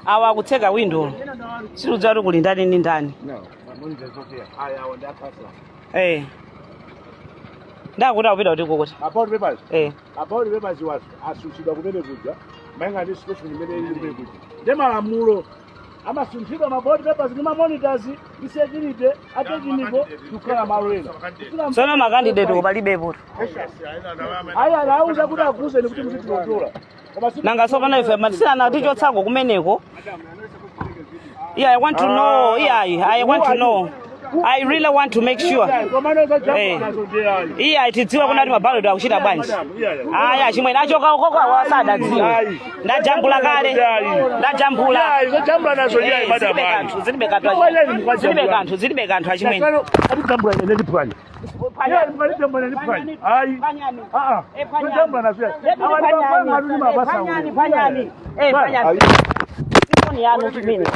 awa kutseka window sirudzari kulinda nini ndani ndakuti akupita kuti kukuti about papers was asuchidwa kumene kuja mayenga ndi situation imene ili kumene kuja ndi malamulo amasunthidwa mabody papers ndi mamonitors ndi security atechinipo kukhala malo ena sono makandidate kupalibepo ayi alauza kuti akuzeni kuti muzitilotola nanga sopano ife matisana tichotsako kumeneko. Yeah, I want to know. Yeah, I want to know. I really want to make sure. Yeah, tidziwa kuna maballot akuchita bwanji. Aya chimwe nacho okhaokha wasada dziwa. Ndajambula kale. Ndajambula. Ndajambula nazo yeye madam. Zilibe kanthu achimwe. Ndajambula ene ndipwanya. Yeah, ndipwanya ndipwanya. Ayi. Ndajambula nazo. Panyani. Panyani. Siponi yanu chimene.